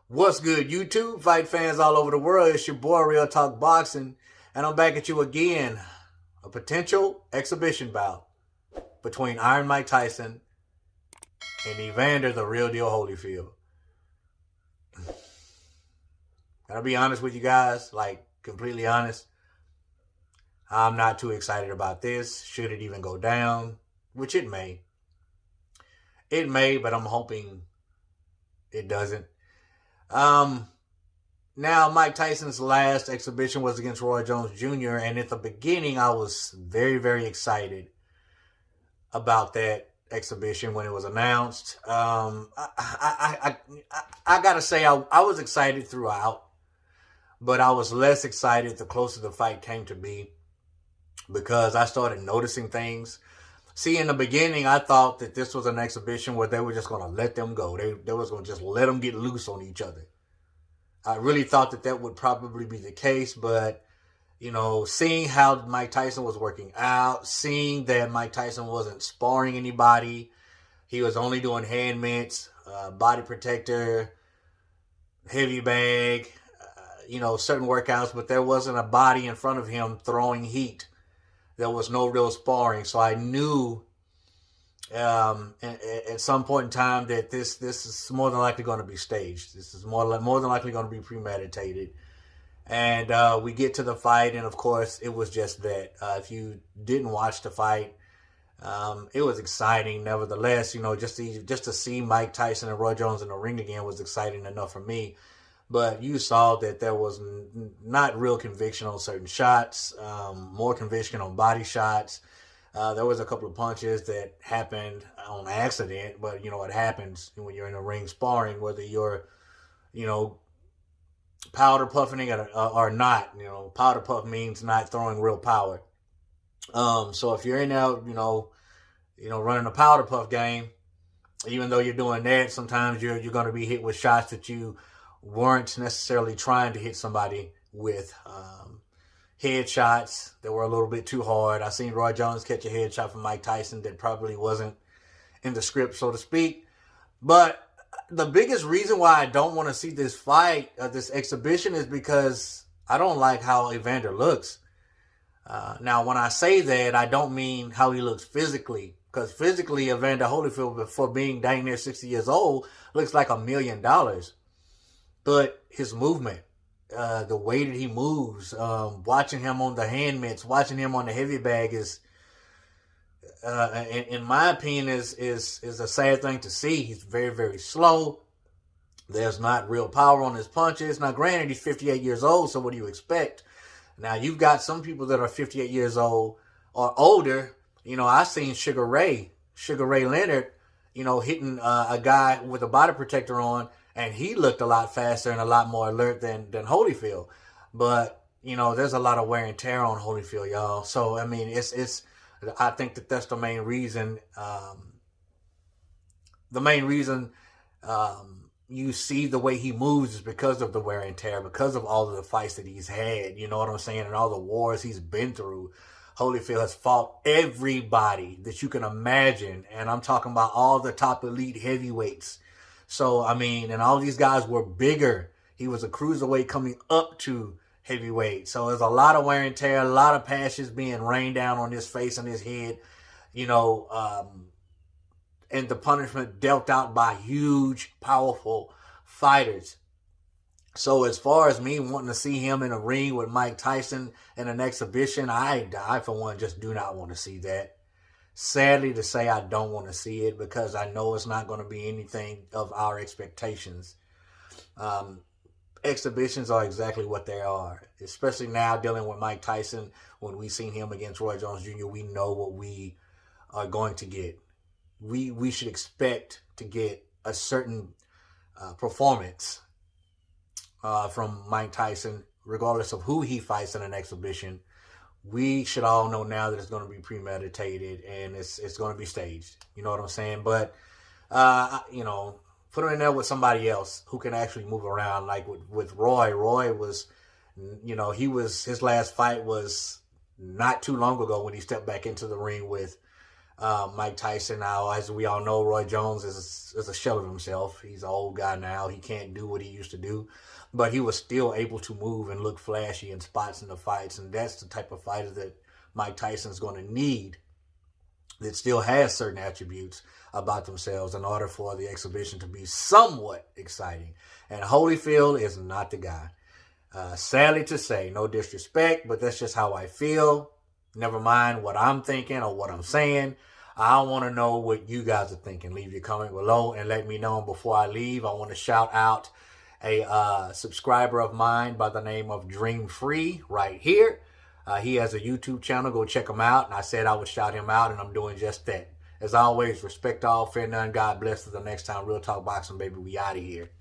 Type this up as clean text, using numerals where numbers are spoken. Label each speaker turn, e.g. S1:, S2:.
S1: What's good, YouTube? Fight fans all over the world. It's your boy, Real Talk Boxing, and I'm back at you again. A potential exhibition bout between Iron Mike Tyson and Evander, the real deal Holyfield. Gotta be honest with you guys, like completely honest. I'm not too excited about this. Should it even go down? Which it may. It may, but I'm hoping it doesn't. Um, Now, Mike Tyson's last exhibition was against Roy Jones Jr., and at the beginning, I was very, very excited about that exhibition when it was announced. I gotta say, I was excited throughout, but I was less excited the closer the fight came to be because I started noticing things. See, in the beginning, I thought that this was an exhibition where they were just going to let them go. They was going to just let them get loose on each other. I really thought that that would probably be the case, but, seeing how Mike Tyson was working out, seeing that Mike Tyson wasn't sparring anybody, he was only doing hand mitts, body protector, heavy bag, certain workouts, but there wasn't a body in front of him throwing heat. There was no real sparring, so I knew at some point in time that this is more than likely going to be staged. This is more than likely going to be premeditated. And we get to the fight, and of course, it was just that. If you didn't watch the fight, it was exciting. Nevertheless, just to see Mike Tyson and Roy Jones in the ring again was exciting enough for me. But you saw that there was not real conviction on certain shots, more conviction on body shots. There was a couple of punches that happened on accident, but it happens when you're in a ring sparring, whether you're, powder puffing or not. Powder puff means not throwing real power. So if you're in there, running a powder puff game, even though you're doing that, sometimes you're going to be hit with shots that you weren't necessarily trying to hit somebody with. Headshots that were a little bit too hard. I seen Roy Jones catch a headshot from Mike Tyson that probably wasn't in the script, so to speak. But the biggest reason why I don't want to see this fight, this exhibition, is because I don't like how Evander looks. Now, when I say that, I don't mean how he looks physically, because physically, Evander Holyfield, before being dang near 60 years old, looks like $1 million. But his movement, the way that he moves, watching him on the hand mitts, watching him on the heavy bag is, in my opinion, is a sad thing to see. He's very, very slow. There's not real power on his punches. Now, granted, he's 58 years old, so what do you expect? Now, you've got some people that are 58 years old or older. I've seen Sugar Ray Leonard, hitting a guy with a body protector on, and he looked a lot faster and a lot more alert than Holyfield. But, there's a lot of wear and tear on Holyfield, y'all. So, I mean, I think that that's the main reason. You see the way he moves is because of the wear and tear, because of all of the fights that he's had, you know what I'm saying, and all the wars he's been through. Holyfield has fought everybody that you can imagine, and I'm talking about all the top elite heavyweights. So, I mean, and all these guys were bigger. He was a cruiserweight coming up to heavyweight. So there's a lot of wear and tear, a lot of passions being rained down on his face and his head, and the punishment dealt out by huge, powerful fighters. So as far as me wanting to see him in a ring with Mike Tyson in an exhibition, I for one, just do not want to see that. Sadly to say, I don't want to see it because I know it's not going to be anything of our expectations. Exhibitions are exactly what they are, especially now dealing with Mike Tyson. When we seen him against Roy Jones Jr., we know what we are going to get. We should expect to get a certain performance from Mike Tyson, regardless of who he fights in an exhibition. We should all know now that it's going to be premeditated and it's going to be staged. You know what I'm saying? But, put him in there with somebody else who can actually move around. Like with Roy. Roy was, his last fight was not too long ago when he stepped back into the ring with Mike Tyson. Now, as we all know, Roy Jones is a shell of himself. He's an old guy now. He can't do what he used to do, but he was still able to move and look flashy in spots in the fights, and that's the type of fighter that Mike Tyson's going to need, that still has certain attributes about themselves in order for the exhibition to be somewhat exciting. And Holyfield is not the guy. Sadly to say, no disrespect, but that's just how I feel. Never mind what I'm thinking or what I'm saying. I want to know what you guys are thinking. Leave your comment below and let me know. And before I leave, I want to shout out a subscriber of mine by the name of Dream Free right here. He has a YouTube channel. Go check him out. And I said I would shout him out, and I'm doing just that. As always, respect all, fear none, God bless. Till the next time, Real Talk Boxing, baby. We out of here.